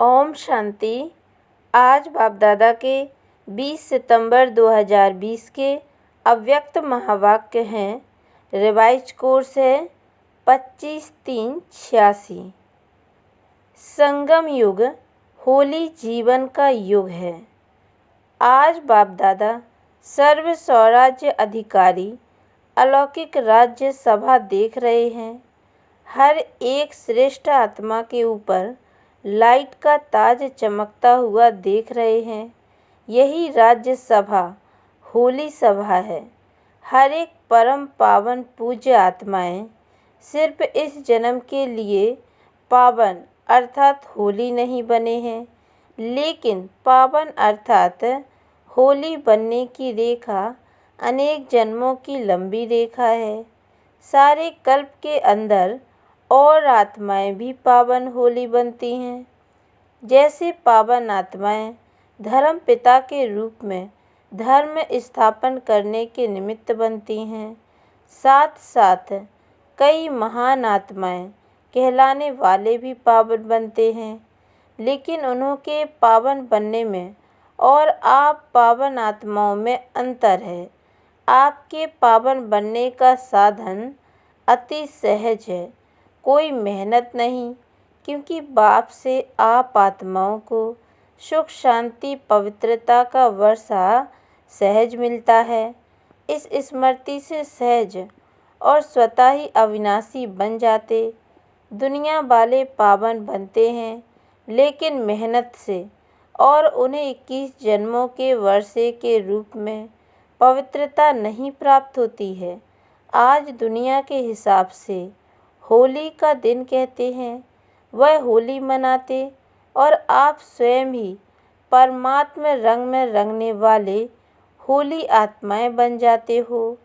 ओम शांति। आज बाप दादा के 20 सितंबर 2020 के अव्यक्त महावाक्य हैं। रिवाइज कोर्स है 25/3/86। संगम युग होली जीवन का युग है। आज बाप दादा सर्व स्वराज्य अधिकारी अलौकिक राज्य सभा देख रहे हैं। हर एक श्रेष्ठ आत्मा के ऊपर लाइट का ताज चमकता हुआ देख रहे हैं। यही राज्य सभा होली सभा है। हर एक परम पावन पूज्य आत्माएं सिर्फ इस जन्म के लिए पावन अर्थात होली नहीं बने हैं, लेकिन पावन अर्थात होली बनने की रेखा अनेक जन्मों की लंबी रेखा है। सारे कल्प के अंदर और आत्माएं भी पावन होली बनती हैं। जैसे पावन आत्माएं धर्म पिता के रूप में धर्म स्थापन करने के निमित्त बनती हैं, साथ साथ कई महान आत्माएं कहलाने वाले भी पावन बनते हैं। लेकिन उनके पावन बनने में और आप पावन आत्माओं में अंतर है। आपके पावन बनने का साधन अति सहज है, कोई मेहनत नहीं, क्योंकि बाप से आप आत्माओं को सुख शांति पवित्रता का वर्षा सहज मिलता है। इस स्मृति से सहज और स्वतः ही अविनाशी बन जाते। दुनिया वाले पावन बनते हैं, लेकिन मेहनत से, और उन्हें 21 जन्मों के वर्षे के रूप में पवित्रता नहीं प्राप्त होती है। आज दुनिया के हिसाब से होली का दिन कहते हैं, वह होली मनाते और आप स्वयं ही परमात्मा रंग में रंगने वाले होली आत्माएं बन जाते हो।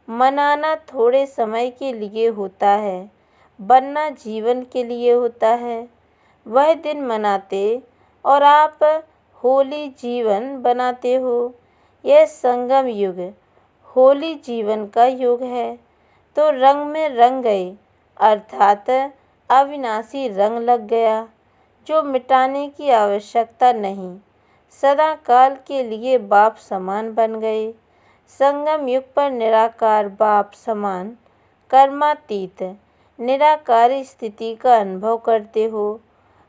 मनाना थोड़े समय के लिए होता है, बनना जीवन के लिए होता है। वह दिन मनाते और आप होली जीवन बनाते हो। यह संगम युग होली जीवन का युग है। तो रंग में रंग गए अर्थात अविनाशी रंग लग गया, जो मिटाने की आवश्यकता नहीं। सदा काल के लिए बाप समान बन गए। संगम युग पर निराकार बाप समान कर्मातीत निराकारी स्थिति का अनुभव करते हो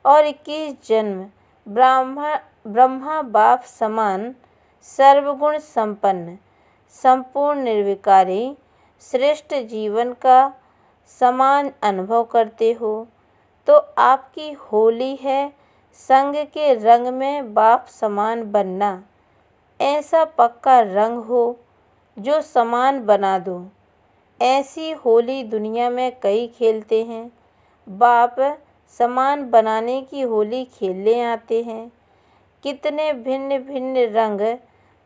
और 21 जन्म ब्रह्मा बाप समान सर्वगुण संपन्न संपूर्ण निर्विकारी श्रेष्ठ जीवन का समान अनुभव करते हो। तो आपकी होली है संग के रंग में बाप समान बनना। ऐसा पक्का रंग हो जो समान बना दो। ऐसी होली दुनिया में कई खेलते हैं। बाप समान बनाने की होली खेलने आते हैं। कितने भिन्न भिन्न रंग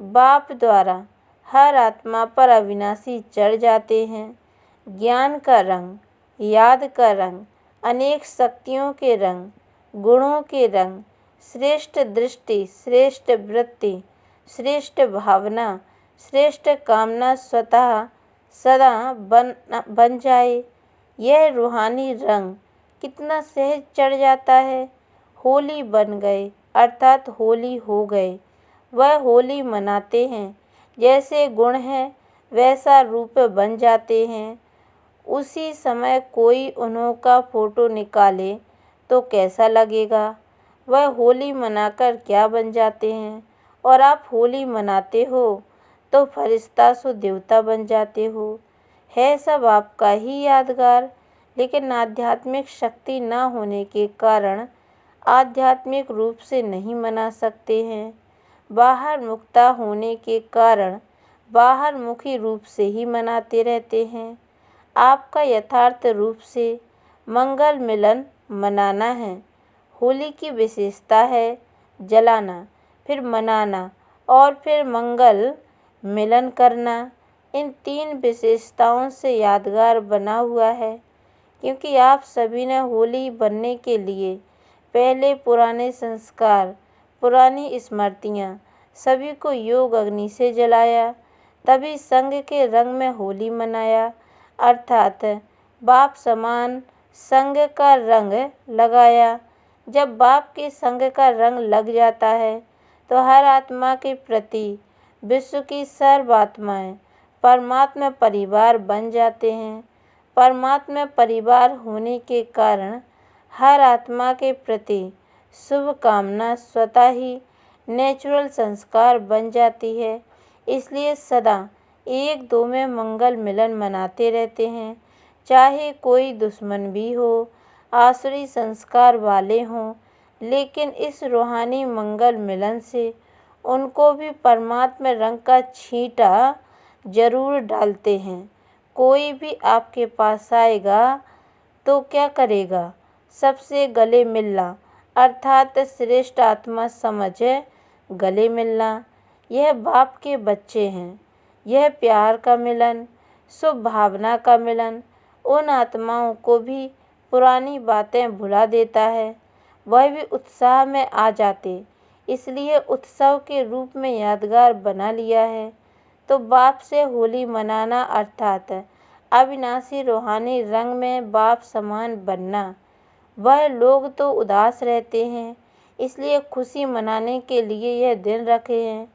बाप द्वारा हर आत्मा पर अविनाशी चढ़ जाते हैं। ज्ञान का रंग, याद का रंग, अनेक शक्तियों के रंग, गुणों के रंग, श्रेष्ठ दृष्टि, श्रेष्ठ वृत्ति, श्रेष्ठ भावना, श्रेष्ठ कामना स्वतः सदा बन जाए। यह रूहानी रंग कितना सहज चढ़ जाता है। होली बन गए अर्थात होली हो गए। वह होली मनाते हैं। जैसे गुण है वैसा रूप बन जाते हैं। उसी समय कोई उनका फोटो निकाले तो कैसा लगेगा। वह होली मनाकर क्या बन जाते हैं। और आप होली मनाते हो तो फरिश्ता सो देवता बन जाते हो। है सब आपका ही यादगार, लेकिन आध्यात्मिक शक्ति न होने के कारण आध्यात्मिक रूप से नहीं मना सकते हैं। बाहर मुक्ता होने के कारण बाहर मुखी रूप से ही मनाते रहते हैं। आपका यथार्थ रूप से मंगल मिलन मनाना है। होली की विशेषता है जलाना, फिर मनाना और फिर मंगल मिलन करना। इन 3 विशेषताओं से यादगार बना हुआ है, क्योंकि आप सभी ने होली बनने के लिए पहले पुराने संस्कार, पुरानी स्मृतियाँ सभी को योग अग्नि से जलाया, तभी संग के रंग में होली मनाया अर्थात बाप समान संग का रंग लगाया। जब बाप के संग का रंग लग जाता है तो हर आत्मा के प्रति विश्व की सर्व आत्माएं परमात्मा परिवार बन जाते हैं। परमात्मा परिवार होने के कारण हर आत्मा के प्रति शुभ कामना स्वतः ही नेचुरल संस्कार बन जाती है। इसलिए सदा एक दो में मंगल मिलन मनाते रहते हैं, चाहे कोई दुश्मन भी हो, आसुरी संस्कार वाले हों, लेकिन इस रूहानी मंगल मिलन से उनको भी परमात्मा रंग का छींटा जरूर डालते हैं। कोई भी आपके पास आएगा तो क्या करेगा? सबसे गले मिलना, अर्थात श्रेष्ठ आत्मा समझ गले मिलना। यह बाप के बच्चे हैं। यह प्यार का मिलन, शुभ भावना का मिलन उन आत्माओं को भी पुरानी बातें भुला देता है, वह भी उत्साह में आ जाते। इसलिए उत्सव के रूप में यादगार बना लिया है। तो बाप से होली मनाना अर्थात अविनाशी रूहानी रंग में बाप समान बनना। वह लोग तो उदास रहते हैं, इसलिए खुशी मनाने के लिए यह दिन रखे हैं,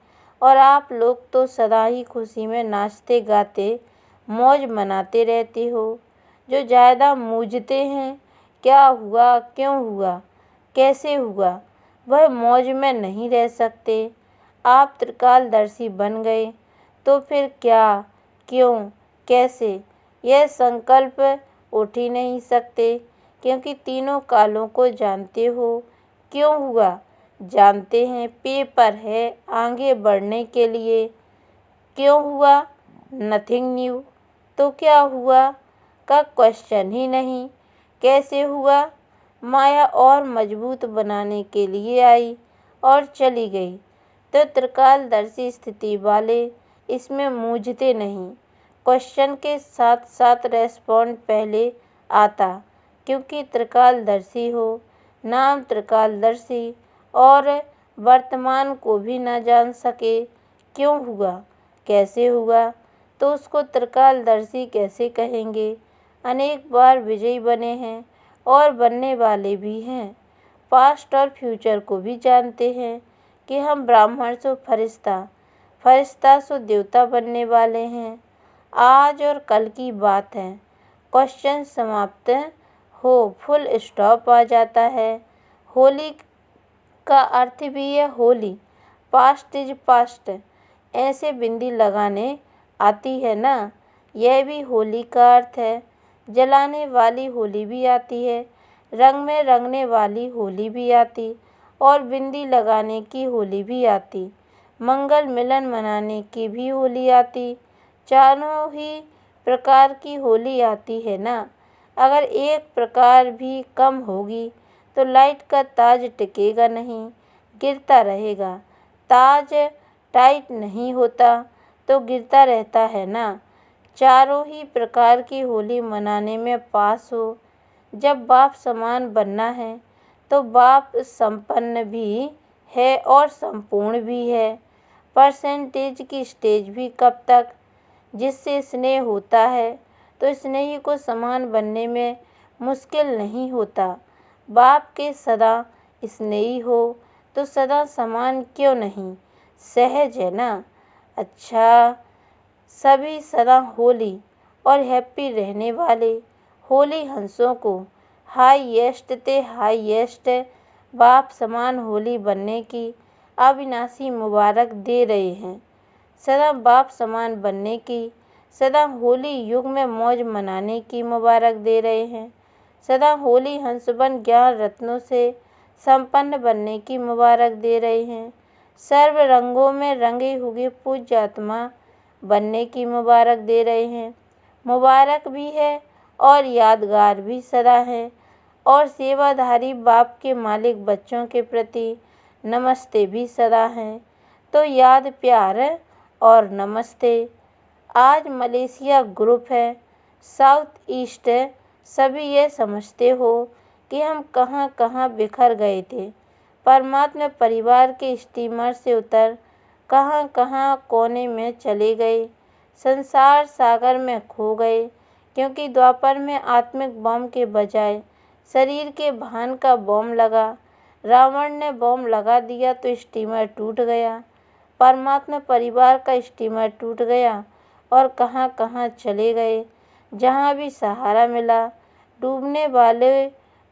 और आप लोग तो सदा ही खुशी में नाचते गाते मौज मनाते रहते हो। जो ज़्यादा मूझते हैं क्या हुआ, क्यों हुआ, कैसे हुआ, वह मौज में नहीं रह सकते। आप त्रिकालदर्शी बन गए तो फिर क्या, क्यों, कैसे, यह संकल्प उठ ही नहीं सकते, क्योंकि तीनों कालों को जानते हो। क्यों हुआ जानते हैं, पेपर है आगे बढ़ने के लिए। क्यों हुआ, नथिंग न्यू। तो क्या हुआ का क्वेश्चन ही नहीं। कैसे हुआ, माया और मजबूत बनाने के लिए आई और चली गई। तो त्रिकालदर्शी स्थिति वाले इसमें मूझते नहीं। क्वेश्चन के साथ साथ रेस्पॉन्ड पहले आता, क्योंकि त्रिकालदर्शी हो, नाम त्रिकालदर्शी, और वर्तमान को भी न जान सके क्यों हुआ, कैसे हुआ, तो उसको त्रिकालदर्शी कैसे कहेंगे। अनेक बार विजयी बने हैं और बनने वाले भी हैं। पास्ट और फ्यूचर को भी जानते हैं कि हम ब्राह्मण सो फरिश्ता, फरिश्ता सो देवता बनने वाले हैं। आज और कल की बात है। क्वेश्चन समाप्त हो, फुल स्टॉप आ जाता है। होली का अर्थ भी है होली, पास्ट इज पास्ट। ऐसे बिंदी लगाने आती है ना, यह भी होली का अर्थ है। जलाने वाली होली भी आती है, रंग में रंगने वाली होली भी आती, और बिंदी लगाने की होली भी आती, मंगल मिलन मनाने की भी होली आती। चारों ही प्रकार की होली आती है ना। अगर एक प्रकार भी कम होगी तो लाइट का ताज टिकेगा नहीं, गिरता रहेगा। ताज टाइट नहीं होता तो गिरता रहता है ना। चारों ही प्रकार की होली मनाने में पास हो। जब बाप समान बनना है तो बाप संपन्न भी है और संपूर्ण भी है। परसेंटेज की स्टेज भी कब तक, जिससे स्नेह होता है तो स्नेही को समान बनने में मुश्किल नहीं होता। बाप के सदा स्नेही हो तो सदा समान क्यों नहीं, सहज है ना। अच्छा, सभी सदा होली और हैप्पी रहने वाले होली हंसों को हाईएस्ट ते हाईएस्ट बाप समान होली बनने की अविनाशी मुबारक दे रहे हैं। सदा बाप समान बनने की, सदा होली युग में मौज मनाने की मुबारक दे रहे हैं। सदा होली हंसबन ज्ञान रत्नों से संपन्न बनने की मुबारक दे रहे हैं। सर्व रंगों में रंगे हुए पूज्य आत्मा बनने की मुबारक दे रहे हैं। मुबारक भी है और यादगार भी सदा है। और सेवाधारी बाप के मालिक बच्चों के प्रति नमस्ते भी सदा है। तो याद, प्यार और नमस्ते। आज मलेशिया ग्रुप है, साउथ ईस्ट, सभी ये समझते हो कि हम कहाँ कहाँ बिखर गए थे। परमात्मा परिवार के स्टीमर से उतर कहाँ कहाँ कोने में चले गए, संसार सागर में खो गए, क्योंकि द्वापर में आत्मिक बम के बजाय शरीर के भान का बॉम्ब लगा। रावण ने बॉम्ब लगा दिया तो स्टीमर टूट गया। परमात्मा परिवार का स्टीमर टूट गया और कहाँ कहाँ चले गए। जहाँ भी सहारा मिला, डूबने वाले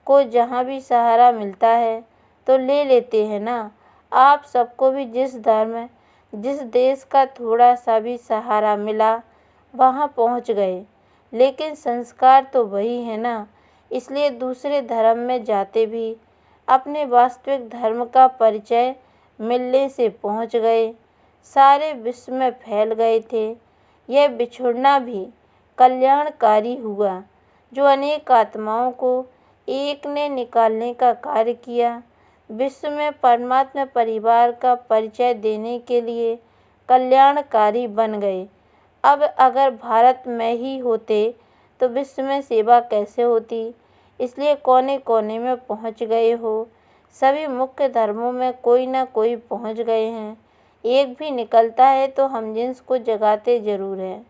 को जहाँ भी सहारा मिलता है तो ले लेते हैं ना। आप सबको भी जिस धर्म, जिस देश का थोड़ा सा भी सहारा मिला वहाँ पहुँच गए, लेकिन संस्कार तो वही है ना। इसलिए दूसरे धर्म में जाते भी अपने वास्तविक धर्म का परिचय मिलने से पहुँच गए। सारे विश्व में फैल गए थे। यह बिछुड़ना भी कल्याणकारी हुआ, जो अनेक आत्माओं को एक ने निकालने का कार्य किया। विश्व में परमात्मा परिवार का परिचय देने के लिए कल्याणकारी बन गए। अब अगर भारत में ही होते तो विश्व में सेवा कैसे होती। इसलिए कोने कोने में पहुंच गए हो। सभी मुख्य धर्मों में कोई ना कोई पहुंच गए हैं। एक भी निकलता है तो हम जिन्स को जगाते जरूर हैं।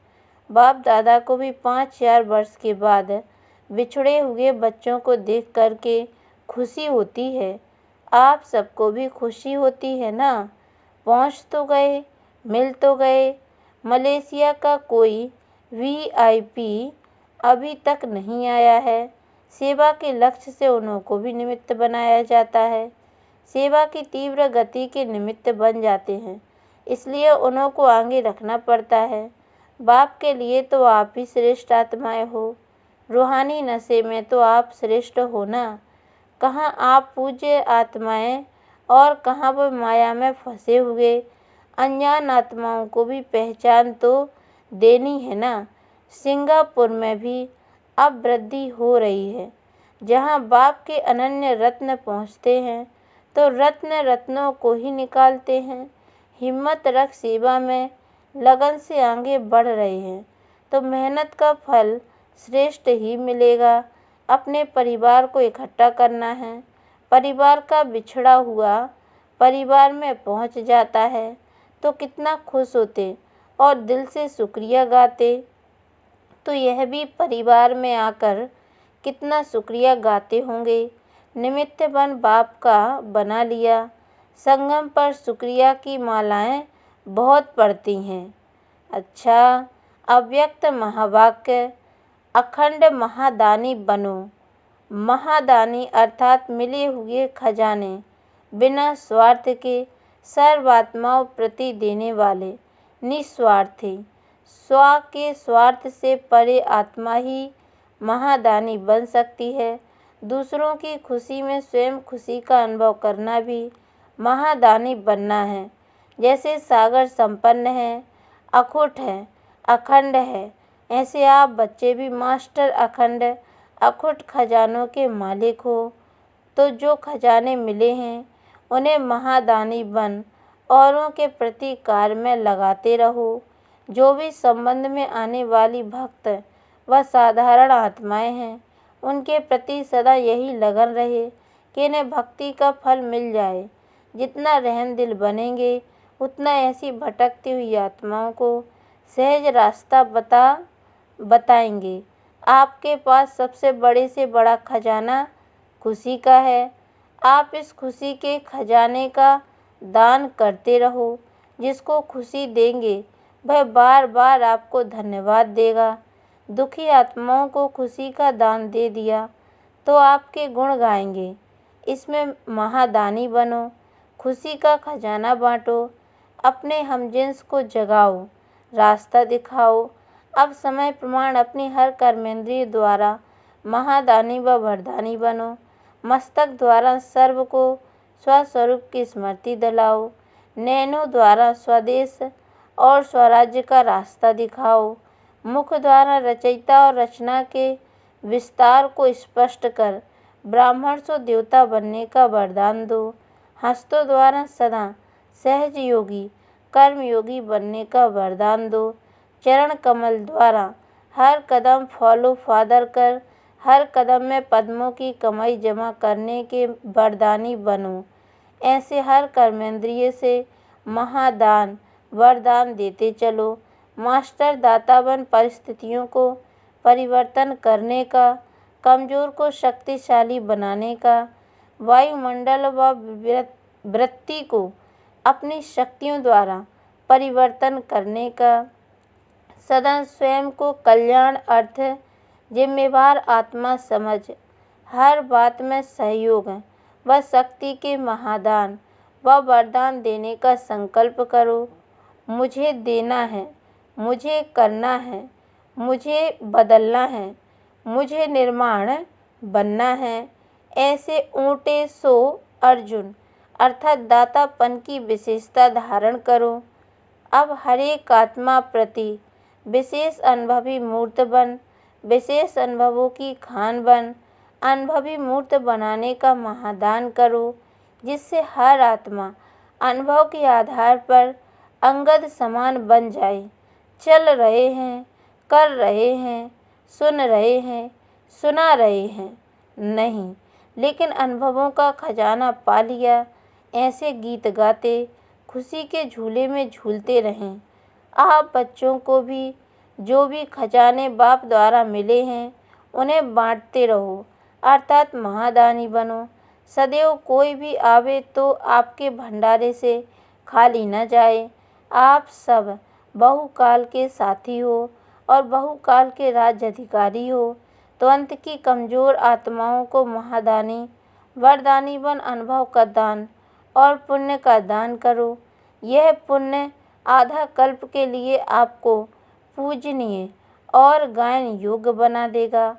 बाप दादा को भी 5,000 वर्ष के बाद बिछड़े हुए बच्चों को देख करके खुशी होती है। आप सबको भी खुशी होती है ना। पहुंच तो गए, मिल तो गए। मलेशिया का कोई VIP अभी तक नहीं आया है। सेवा के लक्ष्य से उन्हों को भी निमित्त बनाया जाता है। सेवा की तीव्र गति के निमित्त बन जाते हैं, इसलिए उन्हों को आगे रखना पड़ता है। बाप के लिए तो आप ही श्रेष्ठ आत्माएं हो। रूहानी नशे में तो आप श्रेष्ठ हो ना। कहाँ आप पूज्य आत्माएं और कहाँ वो माया में फंसे हुए अनजान आत्माओं को भी पहचान तो देनी है ना। सिंगापुर में भी अब वृद्धि हो रही है। जहाँ बाप के अनन्य रत्न पहुँचते हैं तो रत्न रत्नों को ही निकालते हैं। हिम्मत रख, सेवा में लगन से आगे बढ़ रहे हैं तो मेहनत का फल श्रेष्ठ ही मिलेगा। अपने परिवार को इकट्ठा करना है। परिवार का बिछड़ा हुआ परिवार में पहुंच जाता है तो कितना खुश होते और दिल से शुक्रिया गाते। तो यह भी परिवार में आकर कितना शुक्रिया गाते होंगे। निमित्त बन बाप का बना लिया। संगम पर शुक्रिया की मालाएं बहुत पड़ती हैं। अच्छा, अव्यक्त महावाक्य, अखंड महादानी बनो। महादानी अर्थात मिले हुए खजाने बिना स्वार्थ के सर्वात्माओं प्रति देने वाले, निस्वार्थी। स्व के स्वार्थ से परे आत्मा ही महादानी बन सकती है। दूसरों की खुशी में स्वयं खुशी का अनुभव करना भी महादानी बनना है। जैसे सागर संपन्न है, अखुट है, अखंड है, ऐसे आप बच्चे भी मास्टर अखंड अखुट खजानों के मालिक हो। तो जो खजाने मिले हैं उन्हें महादानी बन औरों के प्रति कार्य में लगाते रहो। जो भी संबंध में आने वाली भक्त व साधारण आत्माएं हैं उनके प्रति सदा यही लगन रहे कि इन्हें भक्ति का फल मिल जाए। जितना रहम दिल बनेंगे उतना ऐसी भटकती हुई आत्माओं को सहज रास्ता बताएंगे। आपके पास सबसे बड़े से बड़ा खजाना खुशी का है। आप इस खुशी के खजाने का दान करते रहो। जिसको खुशी देंगे वह बार बार आपको धन्यवाद देगा। दुखी आत्माओं को खुशी का दान दे दिया तो आपके गुण गाएंगे। इसमें महादानी बनो, खुशी का खजाना बांटो, अपने हमजिन्स को जगाओ, रास्ता दिखाओ। अब समय प्रमाण अपनी हर कर्मेंद्रिय द्वारा महादानी व वरदानी बनो। मस्तक द्वारा सर्व को स्वस्वरूप की स्मृति दिलाओ। नैनों द्वारा स्वदेश और स्वराज्य का रास्ता दिखाओ। मुख द्वारा रचयिता और रचना के विस्तार को स्पष्ट कर ब्राह्मण से देवता बनने का वरदान दो। हस्तों द्वारा सदा सहज योगी कर्मयोगी बनने का वरदान दो। चरण कमल द्वारा हर कदम फॉलो फादर कर हर कदम में पद्मों की कमाई जमा करने के वरदानी बनो। ऐसे हर कर्मेंद्रिय से महादान वरदान देते चलो। मास्टर दाता बन परिस्थितियों को परिवर्तन करने का कमज़ोर को शक्तिशाली बनाने का, वायुमंडल व वृत्ति को अपनी शक्तियों द्वारा परिवर्तन करने का, सदा स्वयं को कल्याण अर्थ जिम्मेवार आत्मा समझ हर बात में सहयोग व शक्ति के महादान व वरदान देने का संकल्प करो। मुझे देना है, मुझे करना है, मुझे बदलना है, मुझे निर्माण बनना है। ऐसे ऊँटे सो अर्जुन अर्थात दातापन की विशेषता धारण करो। अब हर एक आत्मा प्रति विशेष अनुभवी मूर्त बन, विशेष अनुभवों की खान बन, अनुभवी मूर्त बनाने का महादान करो, जिससे हर आत्मा अनुभव के आधार पर अंगद समान बन जाए। चल रहे हैं, कर रहे हैं, सुन रहे हैं, सुना रहे हैं नहीं, लेकिन अनुभवों का खजाना पा लिया, ऐसे गीत गाते खुशी के झूले में झूलते रहें। आप बच्चों को भी जो भी खजाने बाप द्वारा मिले हैं उन्हें बांटते रहो, अर्थात महादानी बनो। सदैव कोई भी आवे तो आपके भंडारे से खाली न जाए। आप सब बहुकाल के साथी हो और बहुकाल के राज्य अधिकारी हो, तो अंत की कमज़ोर आत्माओं को महादानी वरदानी बन अनुभव का दान और पुण्य का दान करो। यह पुण्य आधा कल्प के लिए आपको पूजनीय और गायन योग्य बना देगा।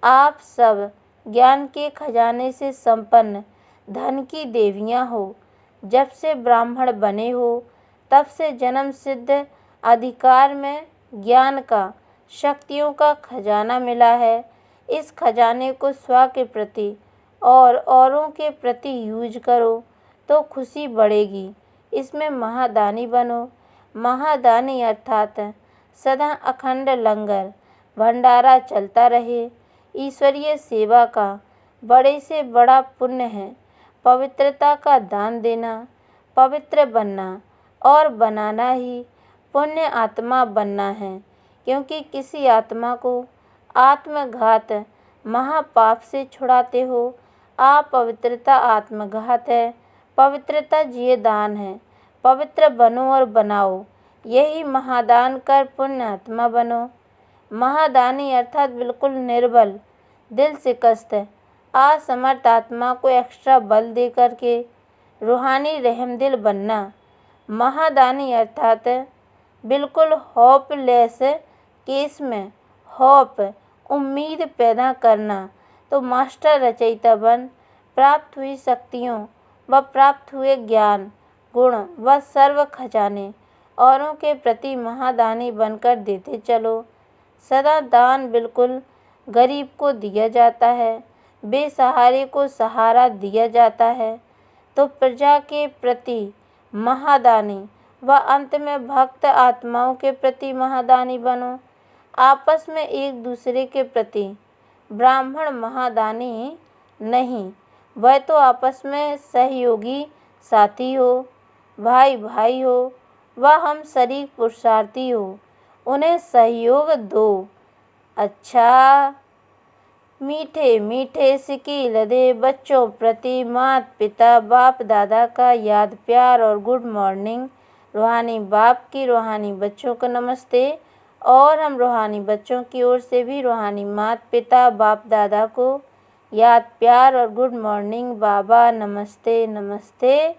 आप सब ज्ञान के खजाने से संपन्न धन की देवियाँ हो। जब से ब्राह्मण बने हो तब से जन्म सिद्ध अधिकार में ज्ञान का, शक्तियों का खजाना मिला है। इस खजाने को स्व के प्रति और औरों के प्रति यूज करो तो खुशी बढ़ेगी। इसमें महादानी बनो। महादानी अर्थात सदा अखंड लंगर भंडारा चलता रहे। ईश्वरीय सेवा का बड़े से बड़ा पुण्य है पवित्रता का दान देना। पवित्र बनना और बनाना ही पुण्य आत्मा बनना है, क्योंकि किसी आत्मा को आत्मघात महापाप से छुड़ाते हो। आप पवित्रता आत्मघात है, पवित्रता जिये दान है। पवित्र बनो और बनाओ, यही महादान कर पुण्य आत्मा बनो। महादानी अर्थात बिल्कुल निर्बल, दिल शिकस्त, असमर्थ आत्मा को एक्स्ट्रा बल दे करके रूहानी रहमदिल बनना। महादानी अर्थात बिल्कुल होपलेस केस में होप उम्मीद पैदा करना। तो मास्टर रचयिता बन प्राप्त हुई शक्तियों व प्राप्त हुए ज्ञान, गुण व सर्व खजाने औरों के प्रति महादानी बनकर देते चलो। सदा दान बिल्कुल गरीब को दिया जाता है, बेसहारे को सहारा दिया जाता है। तो प्रजा के प्रति महादानी व अंत में भक्त आत्माओं के प्रति महादानी बनो। आपस में एक दूसरे के प्रति ब्राह्मण महादानी नहीं, वह तो आपस में सहयोगी साथी हो, भाई भाई हो, व हम शरीक पुरुषार्थी हो, उन्हें सहयोग दो। अच्छा, मीठे मीठे सिकील दे बच्चों प्रति माता पिता बाप दादा का याद प्यार और गुड मॉर्निंग। रूहानी बाप की रूहानी बच्चों को नमस्ते, और हम रूहानी बच्चों की ओर से भी रूहानी माता पिता बाप दादा को याद प्यार और गुड मॉर्निंग। बाबा नमस्ते नमस्ते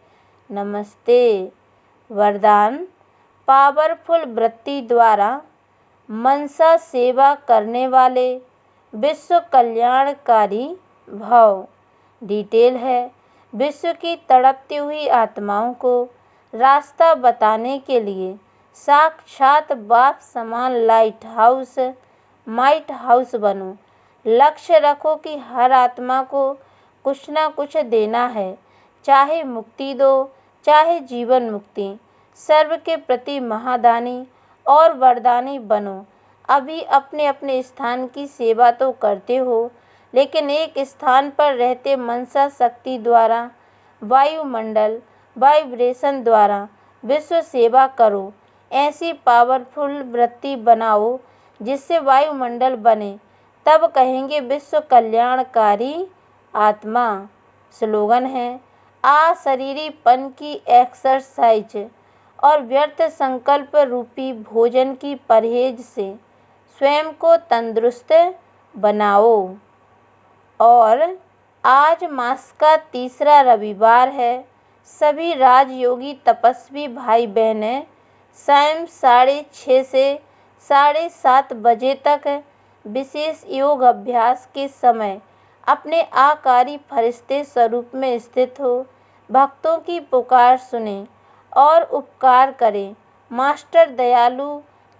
नमस्ते। वरदान, पावरफुल वृत्ति द्वारा मनसा सेवा करने वाले विश्व कल्याणकारी भाव। डिटेल है, विश्व की तड़पती हुई आत्माओं को रास्ता बताने के लिए साक्षात बाप समान माइट हाउस बनो। लक्ष्य रखो कि हर आत्मा को कुछ ना कुछ देना है, चाहे मुक्ति दो, चाहे जीवन मुक्ति। सर्व के प्रति महादानी और वरदानी बनो। अभी अपने अपने स्थान की सेवा तो करते हो, लेकिन एक स्थान पर रहते मनसा शक्ति द्वारा, वायुमंडल वाइब्रेशन द्वारा विश्व सेवा करो। ऐसी पावरफुल वृत्ति बनाओ जिससे वायुमंडल बने, तब कहेंगे विश्व कल्याणकारी आत्मा। स्लोगन है अशरीरीपन की एक्सरसाइज और व्यर्थ संकल्प रूपी भोजन की परहेज से स्वयं को तंदुरुस्त बनाओ। और आज मास का तीसरा रविवार है। सभी राजयोगी तपस्वी भाई बहनें शाम 6:30 से 7:30 बजे तक विशेष योग अभ्यास के समय अपने आकारी फरिश्ते स्वरूप में स्थित हो भक्तों की पुकार सुने और उपकार करें। मास्टर दयालु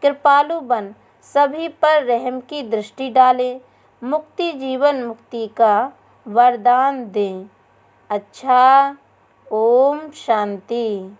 कृपालु बन सभी पर रहम की दृष्टि डालें, मुक्ति जीवन मुक्ति का वरदान दें। अच्छा, ओम शांति।